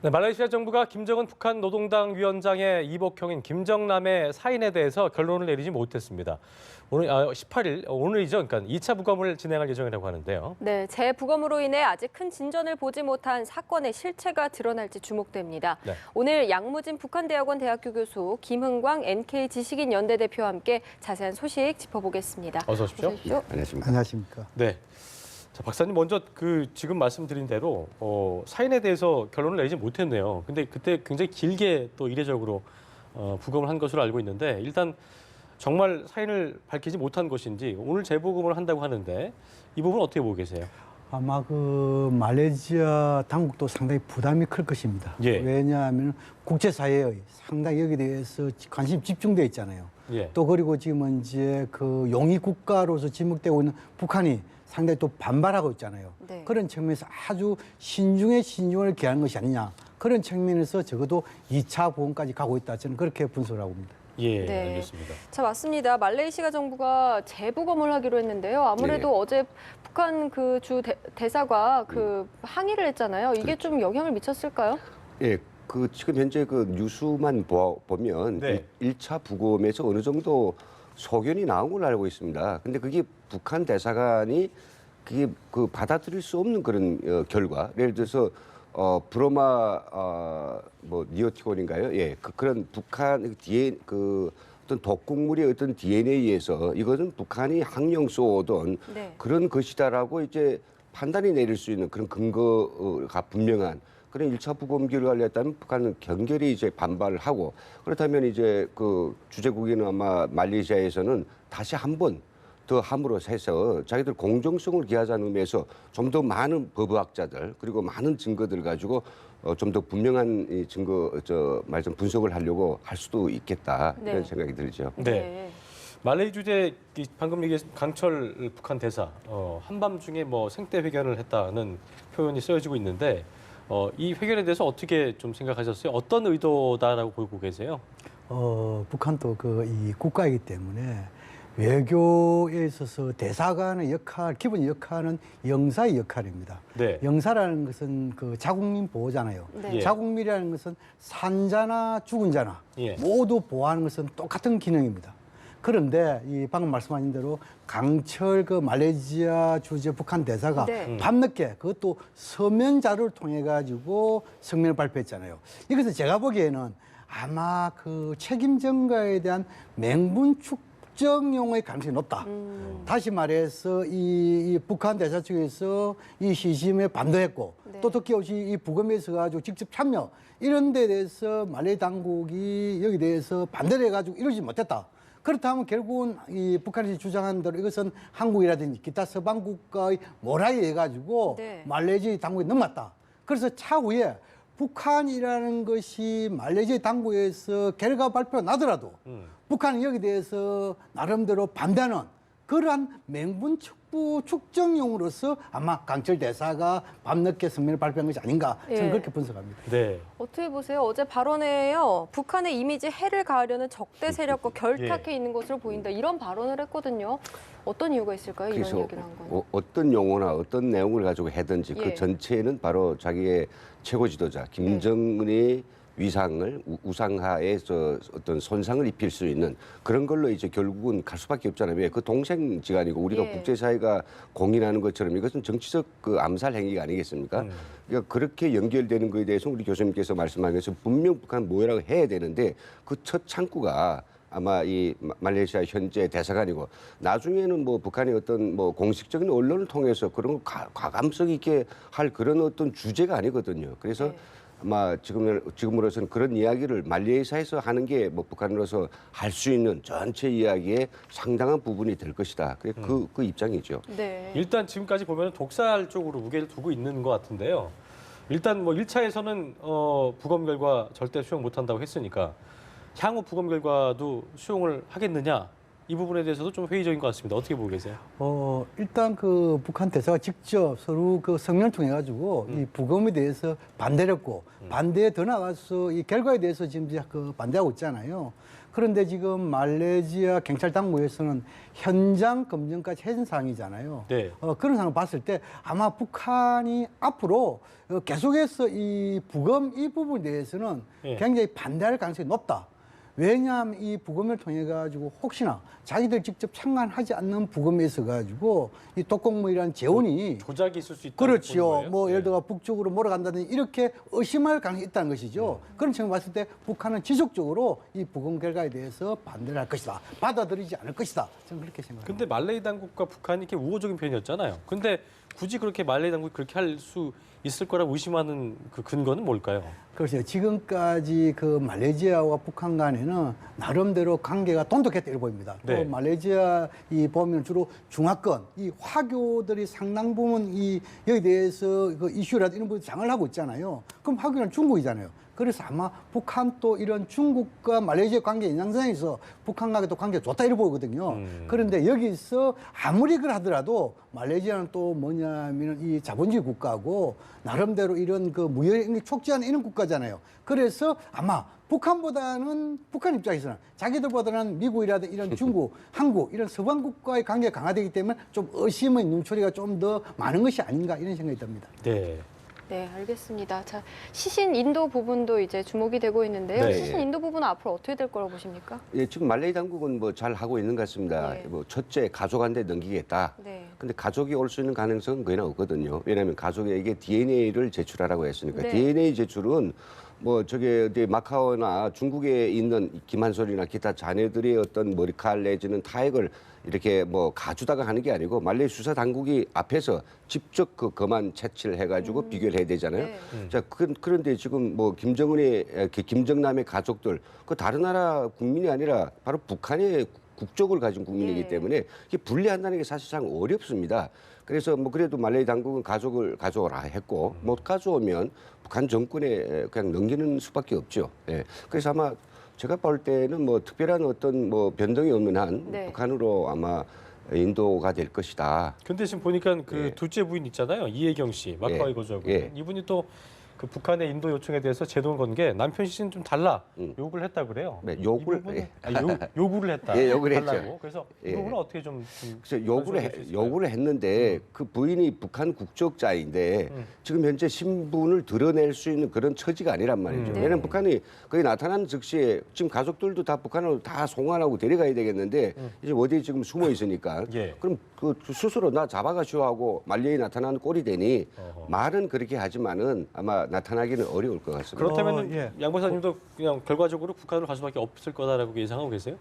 네, 말레이시아 정부가 김정은 북한 노동당 위원장의 이복형인 김정남의 사인에 대해서 결론을 내리지 못했습니다. 오늘 18일 오늘이죠. 그러니까 2차 부검을 진행할 예정이라고 하는데요. 네, 재부검으로 인해 아직 큰 진전을 보지 못한 사건의 실체가 드러날지 주목됩니다. 네. 오늘 양무진 북한대학원 대학교 교수, 김흥광 NK 지식인 연대 대표와 함께 자세한 소식 짚어보겠습니다. 어서 오십시오. 안녕하십니까. 네. 자, 박사님 먼저 지금 말씀드린 대로 사인에 대해서 결론을 내리지 못했네요. 근데 그때 굉장히 길게 또 이례적으로 부검을 한 것으로 알고 있는데 일단 정말 사인을 밝히지 못한 것인지 오늘 재부검을 한다고 하는데 이 부분 어떻게 보고 계세요? 아마 그 말레이시아 당국도 상당히 부담이 클 것입니다. 예. 왜냐하면 국제사회의 상당히 여기에 대해서 관심이 집중돼 있잖아요. 예. 또 그리고 지금은 이제 그 용의 국가로서 지목되고 있는 북한이 상당히 또 반발하고 있잖아요. 네. 그런 측면에서 아주 신중에 신중을 기하는 것이 아니냐. 그런 측면에서 적어도 2차 부검까지 가고 있다. 저는 그렇게 분석을 하고 있습니다. 예, 네. 알겠습니다. 자, 맞습니다. 말레이시아 정부가 재부검을 하기로 했는데요. 아무래도 네. 어제 북한 그 주 대사가 항의를 했잖아요. 이게 그렇죠. 좀 영향을 미쳤을까요? 예, 그 지금 현재 그 뉴스만 보면 네. 1차 부검에서 어느 정도 소견이 나온 걸로 알고 있습니다. 근데 그게 북한 대사관이 그게 그 받아들일 수 없는 그런 결과. 예를 들어서 브로마 뭐 니오티곤인가요? 예, 그런 북한 그 어떤 독극물의 어떤 DNA에서 이것은 북한이 항령 쏘던 네. 그런 것이다라고 이제 판단이 내릴 수 있는 그런 근거가 분명한 그런 1차 부검 결과를 냈다면 북한은 견결히 이제 반발을 하고 그렇다면 이제 그 주재국에는 아마 말레이시아에서는 다시 한 번 더 함으로써 해서 자기들 공정성을 기하자는 의미에서 좀 더 많은 법의학자들 그리고 많은 증거들 가지고 좀 더 분명한 이 증거 말씀 분석을 하려고 할 수도 있겠다 이런 네. 생각이 들죠. 네. 말레이 주재 방금 얘기했던 강철 북한 대사 한밤중에 뭐 생태 회견을 했다는 표현이 쓰여지고 있는데 이 회견에 대해서 어떻게 좀 생각하셨어요? 어떤 의도다라고 보고 계세요? 북한도 이 국가이기 때문에 외교에 있어서 대사관의 역할, 기본 역할은 영사의 역할입니다. 네. 영사라는 것은 그 자국민 보호잖아요. 네. 예. 자국민이라는 것은 산자나 죽은 자나 예. 모두 보호하는 것은 똑같은 기능입니다. 그런데 이 방금 말씀하신 대로 강철 그 말레이시아 주재 북한 대사가 네. 밤늦게 그것도 서면 자료를 통해 가지고 성명을 발표했잖아요. 이것은 제가 보기에는 아마 그 책임 전가에 대한 맹분 축적용의 가능성이 높다. 다시 말해서 이 북한 대사 측에서 이 시심에 반대했고 네. 또 특히 없이 이 부검에서 가지고 직접 참여 이런 데 대해서 말레이 당국이 여기 대해서 반대를 해가지고 이러지 못했다. 그렇다면 결국은 이 북한이 주장한 대로 이것은 한국이라든지 기타 서방 국가의 모라에 해가지고 네. 말레이시아 당국에 넘어갔다. 그래서 차후에 북한이라는 것이 말레이시아 당국에서 결과 발표가 나더라도 북한은 여기 대해서 나름대로 반대하는 그러한 맹분 축정용으로서 아마 강철 대사가 밤늦게 성명을 발표한 것이 아닌가 저는 예. 그렇게 분석합니다. 네. 어떻게 보세요? 어제 발언에요. 북한의 이미지 해를 가하려는 적대 세력과 결탁해 있는 것으로 보인다. 이런 발언을 했거든요. 어떤 이유가 있을까요? 이런 그래서 얘기를 한 건. 어떤 용어나 어떤 내용을 가지고 하든지 예. 그 전체는 바로 자기의 최고 지도자 김정은의 위상을 우상하에 어떤 손상을 입힐 수 있는 그런 걸로 이제 결국은 갈 수밖에 없잖아요. 왜? 그 동생지간이고 우리가 예. 국제사회가 공인하는 것처럼 이것은 정치적 그 암살 행위가 아니겠습니까? 그러니까 그렇게 연결되는 것에 대해서 우리 교수님께서 말씀하신 것은 분명 북한 뭐라고 해야 되는데 그 첫 창구가 아마 이 말레이시아 현재 대사관이고 나중에는 뭐 북한의 어떤 뭐 공식적인 언론을 통해서 그런 거 과감성 있게 할 그런 어떤 주제가 아니거든요. 그래서 네. 아마 지금으로서는 그런 이야기를 말레이시아에서 하는 게 뭐 북한으로서 할 수 있는 전체 이야기의 상당한 부분이 될 것이다. 그 입장이죠. 네. 일단 지금까지 보면 독살 쪽으로 무게를 두고 있는 것 같은데요. 일단 뭐 1차에서는 부검 결과 절대 수용 못한다고 했으니까 향후 부검 결과도 수용을 하겠느냐 이 부분에 대해서도 좀 회의적인 것 같습니다. 어떻게 보고 계세요? 일단 그 북한 대사가 직접 서로 그 성명을 통해 가지고 이 부검에 대해서 반대를 했고 반대에 더 나가서 이 결과에 대해서 지금 이제 그 반대하고 있잖아요. 그런데 지금 말레이시아 경찰 당국에서는 현장 검증까지 해준 사항이잖아요. 네. 그런 상황을 봤을 때 아마 북한이 앞으로 계속해서 이 부검 이 부분에 대해서는 예. 굉장히 반대할 가능성이 높다. 왜냐하면 이 부검을 통해 가지고 혹시나 자기들 직접 참관하지 않는 부검에 있어 가지고 이 독극물이라는 재원이 조작이 있을 수 있다. 그렇지요. 뭐 예를 들어 북쪽으로 몰아간다든지 이렇게 의심할 가능성이 있다는 것이죠. 그런 측면 봤을 때 북한은 지속적으로 이 부검 결과에 대해서 반대를 할 것이다. 받아들이지 않을 것이다. 저는 그렇게 생각합니다. 근데 말레이 당국과 북한이 이렇게 우호적인 편이었잖아요. 근데 굳이 그렇게 말레이 당국이 그렇게 할 수 있을 거라고 의심하는 그 근거는 뭘까요? 그렇죠. 지금까지 그 말레이시아와 북한 간에는 나름대로 관계가 돈독했다 이렇게 보입니다. 네. 또 말레이시아 이 보면 주로 중화권 이 화교들이 상당 부분 이 여기 대해서 그 이슈라든지 이런 부분 장을 하고 있잖아요. 그럼 화교는 중국이잖아요. 그래서 아마 북한 또 이런 중국과 말레이시아 관계 연장선에서 북한과도 관계가 좋다 이렇게 보거든요. 그런데 여기서 아무리 그러하더라도 말레이시아는 또 뭐냐면 이 자본주의 국가고 나름대로 이런 그 무역을 촉진하는 이런 국가잖아요. 그래서 아마 북한 입장에서는 자기들보다는 미국이라든지 이런 중국, 한국 이런 서방 국가의 관계가 강화되기 때문에 좀 의심의 눈초리가 좀 더 많은 것이 아닌가 이런 생각이 듭니다. 네. 네, 알겠습니다. 자, 시신 인도 부분도 이제 주목이 되고 있는데요. 네, 시신 예. 인도 부분은 앞으로 어떻게 될 거라고 보십니까? 예, 지금 말레이 당국은 뭐 잘 하고 있는 것 같습니다. 네. 뭐 첫째 가족한테 넘기겠다. 네. 근데 가족이 올 수 있는 가능성은 거의 없거든요. 왜냐하면 가족에게 DNA를 제출하라고 했으니까. 네. DNA 제출은 뭐 저게 어디 마카오나 중국에 있는 김한솔이나 기타 자녀들의 어떤 머리칼 내지는 타액을 이렇게 뭐 가주다가 하는 게 아니고 말레이 수사 당국이 앞에서 직접 그 검안 채취를 해가지고 비교를 해야 되잖아요. 네. 자, 그런데 지금 뭐 김정남의 가족들 그 다른 나라 국민이 아니라 바로 북한의 국적을 가진 국민이기 네. 때문에 이게 분리한다는 게 사실상 어렵습니다. 그래서 뭐 그래도 말레이 당국은 가족을 가져오라 했고 못 가져오면 북한 정권에 그냥 넘기는 수밖에 없죠. 예. 그래서 아마 제가 볼 때는 뭐 특별한 어떤 뭐 변동이 없는 한 네. 북한으로 아마 인도가 될 것이다. 근데 지금 보니까 그 예. 둘째 부인 있잖아요. 이혜경 씨, 마카오에 예. 거주하고 예. 있는. 이분이 또 그 북한의 인도 요청에 대해서 제동을 건 게 남편 시신 좀 달라 요구를 했다 그래요. 네, 요구를- 이 부분은- 예. 요구를 했다. 예, 요구를 했죠. 달라고. 그래서 이 예. 부분은 어떻게 좀 그래서 설명해 주실 수 있을까요? 요구를 했는데 그 부인이 북한 국적자인데 지금 현재 신분을 드러낼 수 있는 그런 처지가 아니란 말이죠. 네. 왜냐하면 북한이 거기 나타나는 즉시에 지금 가족들도 다 북한으로 다 송환하고 데려가야 되겠는데 이제 어디에 지금 숨어 있으니까 예. 그럼 그 스스로 나 잡아가시오 하고 말레이 나타나는 꼴이 되니 어허. 말은 그렇게 하지만은 아마 나타나기는 어려울 것 같습니다. 그렇다면 예. 양 박사님도 그냥 결과적으로 북한으로 갈 수밖에 없을 거다라고 예상하고 계세요?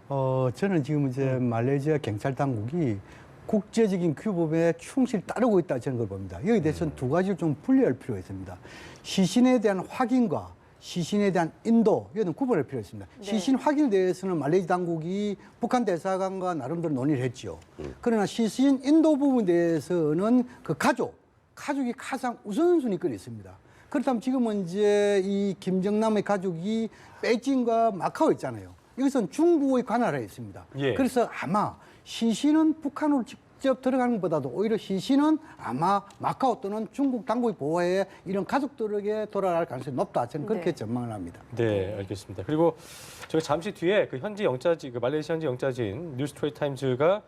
저는 지금 이제 말레이시아 경찰 당국이 국제적인 규범에 충실히 따르고 있다 저는 걸 봅니다. 여기 대해서는 두 가지를 좀 분리할 필요가 있습니다. 시신에 대한 확인과 시신에 대한 인도 이거는 구분할 필요가 있습니다. 네. 시신 확인에 대해서는 말레이시아 당국이 북한 대사관과 나름대로 논의를 했죠. 그러나 시신 인도 부분에 대해서는 그 가족이 가장 우선순위권이 있습니다. 그렇다면 지금은 이제 이 김정남의 가족이 베이징과 마카오 있잖아요. 이것은 중국의 관할에 있습니다. 예. 그래서 아마 시신은 북한으로 직접 들어가는 것보다도 오히려 시신은 아마 마카오 또는 중국 당국의 보호에 이런 가족들에게 돌아갈 가능성이 높다. 저는 그렇게 네. 전망을 합니다. 네, 알겠습니다. 그리고 저희 잠시 뒤에 그 현지 영자지, 그 말레이시아 현지 영자지인 뉴스트레이트 타임즈가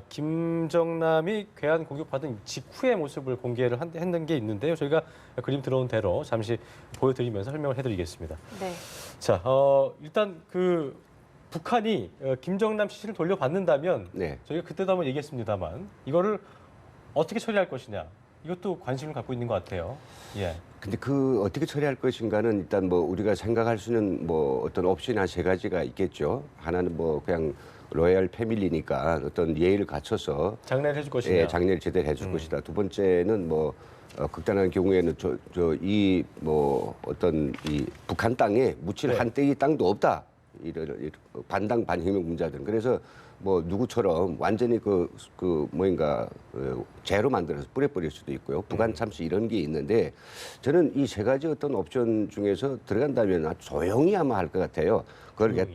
김정남이 괴한 공격받은 직후의 모습을 공개를 했는 게 있는데요. 저희가 그림 들어온 대로 잠시 보여드리면서 설명을 해드리겠습니다. 네. 자, 일단 그 북한이 김정남 시신을 돌려받는다면 네. 저희가 그때도 한번 얘기했습니다만 이거를 어떻게 처리할 것이냐 이것도 관심을 갖고 있는 것 같아요. 예. 근데 그 어떻게 처리할 것인가는 일단 뭐 우리가 생각할 수 있는 뭐 어떤 옵션이 한 세 가지가 있겠죠. 하나는 뭐 그냥 로얄 패밀리니까 어떤 예의를 갖춰서 장례를 해줄 것이냐. 예, 장례를 제대로 해줄 것이다. 두 번째는 뭐 극단한 경우에는 이 뭐 어떤 이 북한 땅에 묻힐 네. 한 떼기 땅도 없다. 이런 반당 반혁명군자들은. 그래서 뭐 누구처럼 완전히 뭐인가 죄로 만들어서 뿌려버릴 수도 있고요. 북한 참시 이런 게 있는데 저는 이 세 가지 어떤 옵션 중에서 들어간다면 아주 조용히 아마 할 것 같아요. 그걸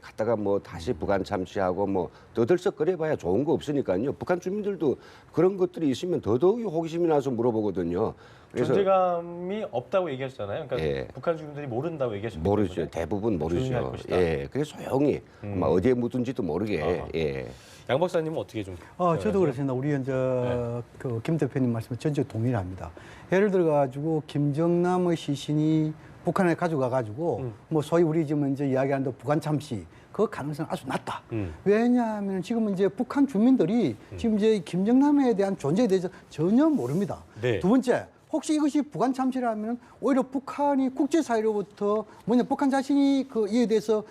갖다가 뭐 다시 북한 참시하고 뭐 떠들썩거려봐야 좋은 거 없으니까요. 북한 주민들도 그런 것들이 있으면 더더욱이 호기심이 나서 물어보거든요. 그래서 존재감이 없다고 얘기하셨잖아요. 그러니까 예. 북한 주민들이 모른다고 얘기하셨기 모르죠. 때문에. 대부분 조용히 할 모르죠. 것이다. 예, 그래서 조용히 아마 어디에 묻은지도 모르게. 아하. 예. 양 박사님은 어떻게 좀? 저도 그렇습니다. 우리 김 대표님 말씀에 전적 동의를 합니다. 예를 들어 가지고 김정남의 시신이 북한에 가져가 가지고 뭐 소위 우리 지금 이제 이야기하는 북한 참시 그 가능성은 아주 낮다. 왜냐하면 지금 이제 북한 주민들이 지금 이제 김정남에 대한 존재에 대해서 전혀 모릅니다. 네. 두 번째, 혹시 이것이 북한 참시라면 오히려 북한이 국제사회로부터 북한 자신이 이에 대해서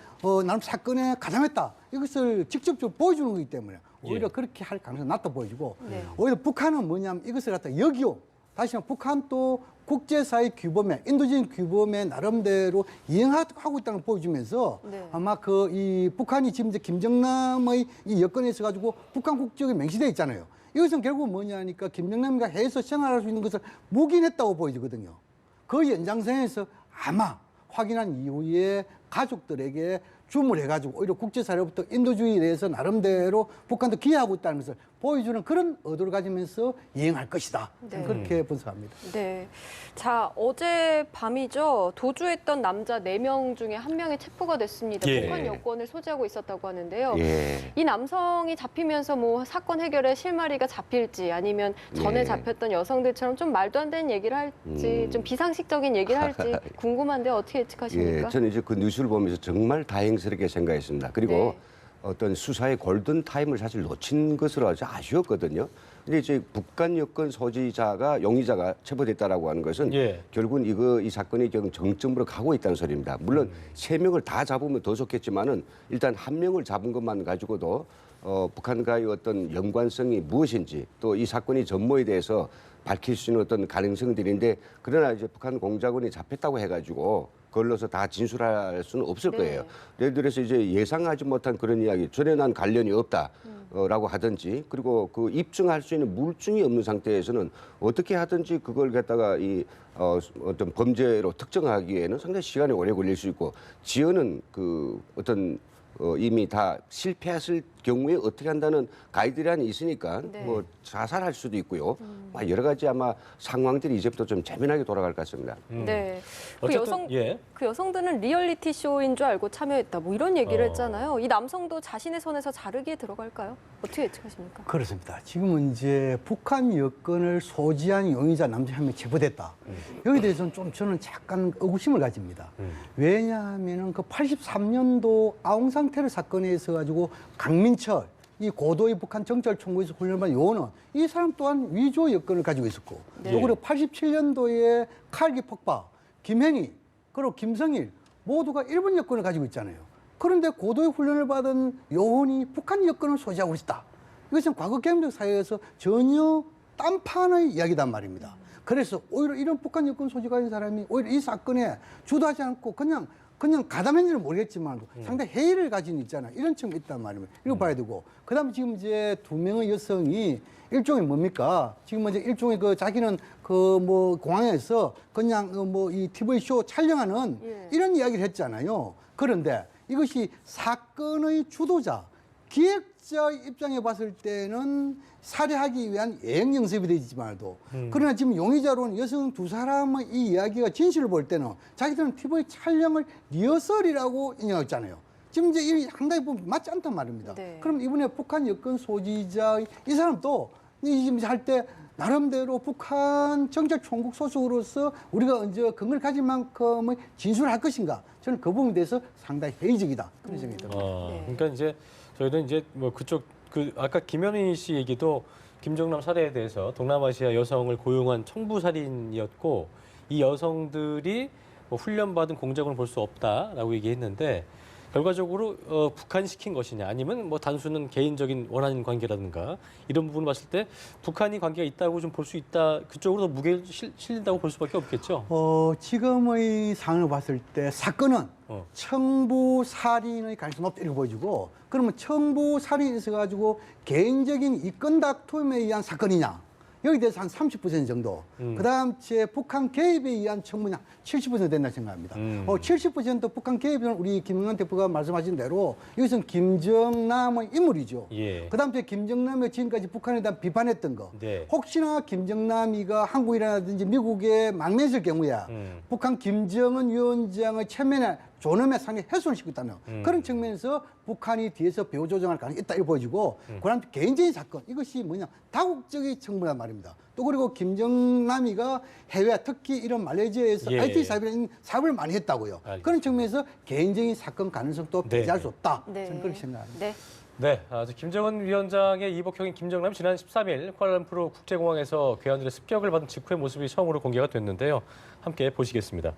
나름 사건에 가담했다. 이것을 직접적으로 보여주는 거기 때문에 오히려 예. 그렇게 할 가능성이 낮다 보여지고 네. 오히려 북한은 뭐냐면 이것을 갖다 여기요. 다시 말해 북한 또 국제사회 규범에 인도적인 규범에 나름대로 이행하고 있다는 걸 보여주면서 네. 아마 이 북한이 지금 이제 김정남의 이 여건에 있어 가지고 북한 국적이 맹시돼 있잖아요. 이것은 결국 뭐냐니까 김정남이가 해외에서 생활할 수 있는 것을 묵인했다고 보여지거든요. 그 연장선에서 아마 확인한 이후에 가족들에게 주문해가지고 오히려 국제사회로부터 인도주의에 대해서 나름대로 북한도 기여하고 있다는 것을 보여주는 그런 의도를 가지면서 이행할 것이다. 네. 그렇게 분석합니다. 네. 자, 어제 밤이죠. 도주했던 남자 4명 중에 1명이 체포가 됐습니다. 예. 북한 여권을 소지하고 있었다고 하는데요. 예. 이 남성이 잡히면서 뭐 사건 해결에 실마리가 잡힐지 아니면 전에 예. 잡혔던 여성들처럼 좀 말도 안 되는 얘기를 할지 좀 비상식적인 얘기를 할지 궁금한데 어떻게 예측하십니까? 예, 저는 이제 그 뉴스를 보면서 정말 다행스럽게 생각했습니다. 그리고 네. 어떤 수사의 골든 타임을 사실 놓친 것으로 아주 아쉬웠거든요. 근데 이제 북한 여권 소지자가 용의자가 체포됐다라고 하는 것은 예. 결국은 이 사건이 결국 정점으로 가고 있다는 소리입니다. 물론 3명을 다 잡으면 더 좋겠지만은 일단 1명을 잡은 것만 가지고도 북한과의 어떤 연관성이 무엇인지 또 이 사건의 전모에 대해서 밝힐 수 있는 어떤 가능성들인데 그러나 이제 북한 공작원이 잡혔다고 해가지고 걸러서 다 진술할 수는 없을 네. 거예요. 예를 들어서 이제 예상하지 못한 그런 이야기, 전에 난 관련이 없다라고 하든지, 그리고 그 입증할 수 있는 물증이 없는 상태에서는 어떻게 하든지 그걸 갖다가 어떤 범죄로 특정하기에는 상당히 시간이 오래 걸릴 수 있고, 지어는 그 어떤 이미 다 실패했을 경우에 어떻게 한다는 가이드라인이 있으니까 네. 뭐 자살할 수도 있고요. 여러 가지 아마 상황들이 이제부터 좀 재미나게 돌아갈 것 같습니다. 네. 어쨌든, 예. 그 여성들은 리얼리티 쇼인 줄 알고 참여했다. 뭐 이런 얘기를 했잖아요. 이 남성도 자신의 선에서 자르기에 들어갈까요? 어떻게 예측하십니까? 그렇습니다. 지금은 이제 북한 여권을 소지한 용의자 남자 1명이 체포됐다. 여기에 대해서는 좀 저는 약간 의구심을 가집니다. 왜냐하면 그 83년도 아웅산 테러 사건에 있어 가지고 강민철 이 고도의 북한 정찰 총국에서 훈련받은 요원은 이 사람 또한 위조 여권을 가지고 있었고 네. 또 그리고 87년도에 칼기 폭파 김행희 그리고 김성일 모두가 일본 여권을 가지고 있잖아요. 그런데 고도의 훈련을 받은 요원이 북한 여권을 소지하고 있다. 이것은 과거 개혁적 사회에서 전혀 딴판의 이야기단 말입니다. 그래서 오히려 이런 북한 여권 소지가 있는 사람이 오히려 이 사건에 주도하지 않고 그냥 가담했는지는 모르겠지만 상당히 해의를 가진 있잖아요. 이런 측면이 있단 말입니다. 이거 봐야 되고. 그 다음에 지금 이제 2명의 여성이 일종의 뭡니까? 지금 이제 일종의 자기는 공항에서 그냥 이 TV쇼 촬영하는 예. 이런 이야기를 했잖아요. 그런데 이것이 사건의 주도자, 기획자 입장에 봤을 때는 살해하기 위한 예행 연습이 되지만도 그러나 지금 용의자로는 여성 2사람의 이 이야기가 진실을 볼 때는 자기들은 TV 촬영을 리허설이라고 인정했잖아요. 지금 이제 이 상당히 보면 맞지 않단 말입니다. 네. 그럼 이번에 북한 여권 소지자 이 사람도 지금 할 때 나름대로 북한 정찰 총국 소속으로서 우리가 언제 근거를 가질 만큼의 진술을 할 것인가? 저는 그 부분에 대해서 상당히 회의적이다. 그런 생각이 듭니다. 네. 그러니까 이제 저희는 이제 뭐 그쪽 아까 김현희 씨 얘기도 김정남 살해에 대해서 동남아시아 여성을 고용한 청부 살인이었고 이 여성들이 뭐 훈련받은 공작원을 볼 수 없다라고 얘기했는데 결과적으로 북한이 시킨 것이냐 아니면 뭐 단순한 개인적인 원한 관계라든가 이런 부분을 봤을 때 북한이 관계가 있다고 좀 볼 수 있다 그쪽으로 더 무게를 실린다고 볼 수밖에 없겠죠. 지금의 상황을 봤을 때 사건은 청부 살인의 가능성이 높다 이렇게 보여지고 그러면 청부 살인이 있어가지고 개인적인 이권 다툼에 의한 사건이냐 여기 대해서 한 30% 정도 그다음 제 북한 개입에 의한 청문이 70% 된다 생각합니다. 70% 북한 개입은 우리 김영환 대표가 말씀하신 대로 이것은 김정남의 인물이죠. 예. 그다음 제 김정남이 지금까지 북한에 대한 비판했던 거 네. 혹시나 김정남이가 한국이라든지 미국에 망명했을 경우에 북한 김정은 위원장의 체면에 존엄에 상당히 훼손을 시켰다면 그런 측면에서 북한이 뒤에서 배후 조정할 가능성이 있다 이렇게 보여지고 그다음 개인적인 사건 이것이 뭐냐 다국적인 청문이란 말입니다. 또 그리고 김정남이가 해외 특히 이런 말레이시아에서 예. IT 사업이라는 사업을 많이 했다고요. 알겠습니다. 그런 측면에서 개인적인 사건 가능성도 네. 배제할 수 없다. 네. 저는 그렇게 생각합니다. 네. 네, 김정은 위원장의 이복형인 김정남이 지난 13일 쿠알라룸푸르 국제공항에서 괴한들의 습격을 받은 직후의 모습이 처음으로 공개가 됐는데요. 함께 보시겠습니다.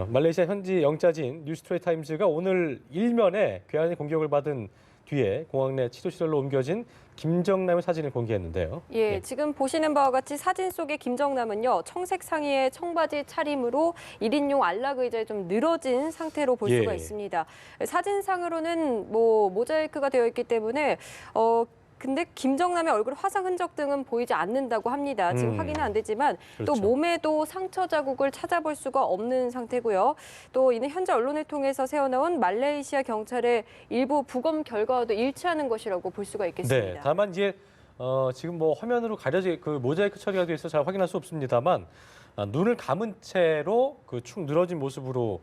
말레이시아 현지 영자진 뉴스트레이트타임즈가 오늘 일면에 괴한의 공격을 받은 뒤에 공항 내 치료시설로 옮겨진 김정남의 사진을 공개했는데요. 예, 지금 보시는 바와 같이 사진 속의 김정남은요, 청색 상의에 청바지 차림으로 1인용 안락 의자에 좀 늘어진 상태로 볼 수가 예. 있습니다. 사진상으로는 뭐 모자이크가 되어 있기 때문에 근데 김정남의 얼굴 화상 흔적 등은 보이지 않는다고 합니다. 지금 확인은 안 되지만 그렇죠. 또 몸에도 상처 자국을 찾아볼 수가 없는 상태고요. 또 이는 현재 언론을 통해서 새어나온 말레이시아 경찰의 일부 부검 결과와도 일치하는 것이라고 볼 수가 있겠습니다. 네, 다만 이제 지금 뭐 화면으로 가려져 그 모자이크 처리가 돼 있어 잘 확인할 수 없습니다만 눈을 감은 채로 그 축 늘어진 모습으로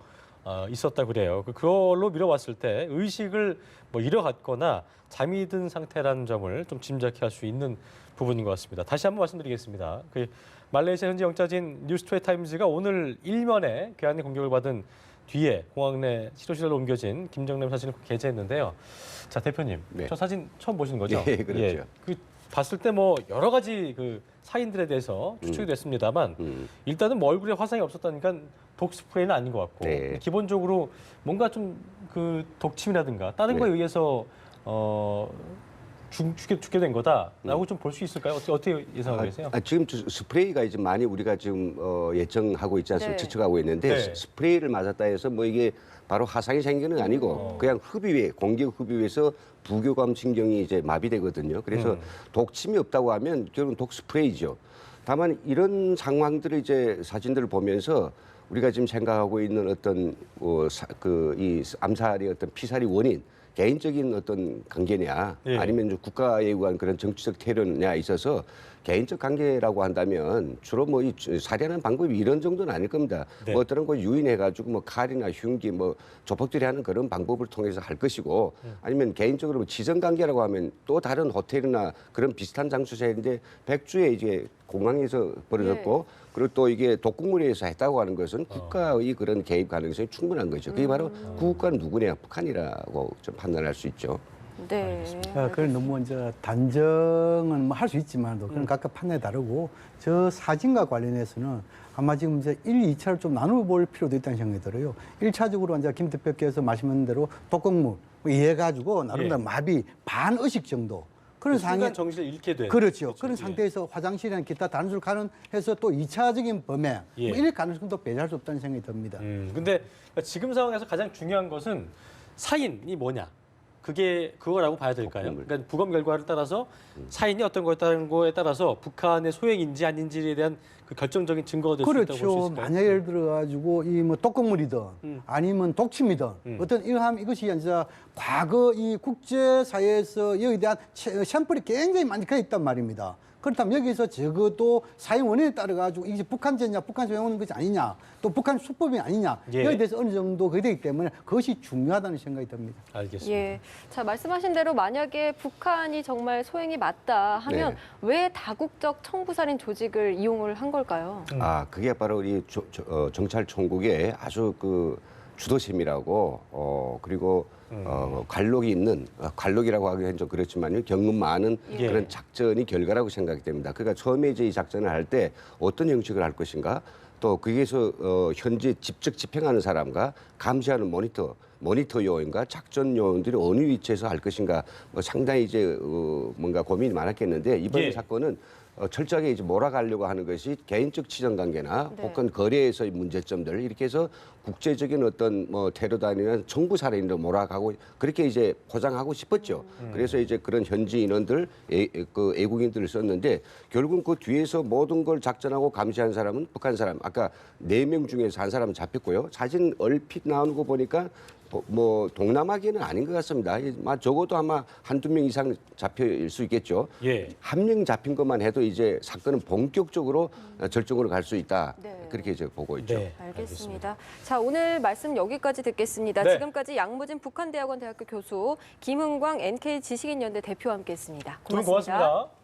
있었다 그래요. 그걸로 미뤄봤을 때 의식을 뭐 잃어갔거나 잠이 든 상태라는 점을 좀 짐작할 수 있는 부분인 것 같습니다. 다시 한번 말씀드리겠습니다. 말레이시아 현지 영자진 뉴스트레이트타임즈가 오늘 일면에 괴한의 공격을 받은 뒤에 공항 내 치료시설로 옮겨진 김정남 사진을 게재했는데요. 자, 대표님, 네. 저 사진 처음 보시는 거죠? 예, 그렇죠. 봤을 때 뭐 여러 가지 그 사인들에 대해서 추측이 됐습니다만 일단은 뭐 얼굴에 화상이 없었다니까 독 스프레이는 아닌 것 같고 네. 기본적으로 뭔가 좀 그 독침이라든가 다른 네. 거에 의해서 죽게 된 거다라고 좀 볼 수 있을까요? 어떻게 예상하고 계세요? 지금 스프레이가 이제 많이 우리가 지금 예정하고 있지 않습니까? 네. 추측하고 있는데 네. 스프레이를 맞았다 해서 뭐 이게 바로 화상이 생기는 게 아니고 그냥 흡입에 공기 흡입에서 부교감 신경이 이제 마비되거든요. 그래서 독침이 없다고 하면 결국은 독 스프레이죠. 다만 이런 상황들을 이제 사진들을 보면서 우리가 지금 생각하고 있는 어떤 이 암살의 어떤 피살의 원인 개인적인 어떤 관계냐 예. 아니면 좀 국가에 의한 그런 정치적 테러냐 있어서 개인적 관계라고 한다면 주로 뭐 이 살해하는 방법이 이런 정도는 아닐 겁니다. 네. 뭐 어떤 거 유인해가지고 뭐 칼이나 흉기 뭐 조폭들이 하는 그런 방법을 통해서 할 것이고 아니면 개인적으로 뭐 지정 관계라고 하면 또 다른 호텔이나 그런 비슷한 장소인데 백주에 이제 공항에서 벌어졌고 그리고 또 이게 독극물에서 했다고 하는 것은 국가의 그런 개입 가능성이 충분한 거죠. 그게 바로 그 국가는 누구냐 북한이라고 좀 판단할 수 있죠. 네. 그걸 너무 이제 단정은 뭐 할 수 있지만도 그건 각각 판단이 다르고 저 사진과 관련해서는 아마 지금 이제 1, 2차를 좀 나눠볼 필요도 있다는 생각이 들어요. 1차적으로 이제 김 대표께서 말씀하신 대로 독극물 이해가지고 나름대로 예. 마비 반의식 정도 그런 상황에 순간 정신을 잃게 된 그렇죠. 그런 예. 상태에서 화장실이나 기타 다른 술 가는 해서 또 2차적인 범행 예. 뭐 이럴 가능성도 배제할 수 없다는 생각이 듭니다. 근데 지금 상황에서 가장 중요한 것은 사인이 뭐냐? 그거라고 봐야 될까요? 독극물. 그러니까 부검 결과를 따라서 사인이 어떤 거였다는 거에 따라서 북한의 소행인지 아닌지에 대한 그 결정적인 증거가 될 수 있다고 볼 수 그렇죠. 있을까요? 만약 예를 들어 가지고 이 뭐 독극물이든 아니면 독침이든 어떤 이러한 이것이 이제 과거 이 국제사회에서 여기에 대한 샘플이 굉장히 많이 가 있단 말입니다. 그렇다면 여기서 적어도 사용 원인에 따라 가지고 이게 북한제냐, 북한에서 외우는 것이 아니냐, 또 북한 수법이 아니냐 예. 여기에 대해서 어느 정도 그게 되기 때문에 그것이 중요하다는 생각이 듭니다. 알겠습니다. 예. 자, 말씀하신 대로 만약에 북한이 정말 소행이 맞다 하면 네. 왜 다국적 청부살인 조직을 이용을 한 걸까요? 그게 바로 우리 정찰총국의 아주 그 주도심이라고 그리고 관록이 있는 관록이라고 하기엔 좀 그렇지만요 경험 많은 예. 그런 작전이 결과라고 생각이 됩니다. 그러니까 처음에 이제 이 작전을 할 때 어떤 형식을 할 것인가 또 거기에서 현재 직접 집행하는 사람과 감시하는 모니터 모니터 요원과 작전 요원들이 어느 위치에서 할 것인가 뭐 상당히 이제 뭔가 고민이 많았겠는데 이번 예. 사건은 철저하게 이제 몰아가려고 하는 것이 개인적 치정 관계나 네. 혹은 거래에서의 문제점들 이렇게 해서 국제적인 어떤 뭐 테러단이나 정부 살인으로 몰아가고 그렇게 이제 포장하고 싶었죠. 그래서 이제 그런 현지 인원들, 그 애국인들을 썼는데 결국 그 뒤에서 모든 걸 작전하고 감시한 사람은 북한 사람. 아까 4명 중에서 한 사람은 잡혔고요. 사진 얼핏 나오는 거 보니까 뭐 동남아계는 아닌 것 같습니다. 적어도 아마 한두 명 이상 잡혀일 수 있겠죠. 예. 한 명 잡힌 것만 해도 이제 사건은 본격적으로 절정으로 갈 수 있다. 네. 그렇게 이제 보고 있죠. 네, 알겠습니다. 자, 오늘 말씀 여기까지 듣겠습니다. 네. 지금까지 양무진 북한대학원 대학교 교수, 김은광 NK 지식인연대 대표와 함께했습니다. 두 분 고맙습니다. 고맙습니다.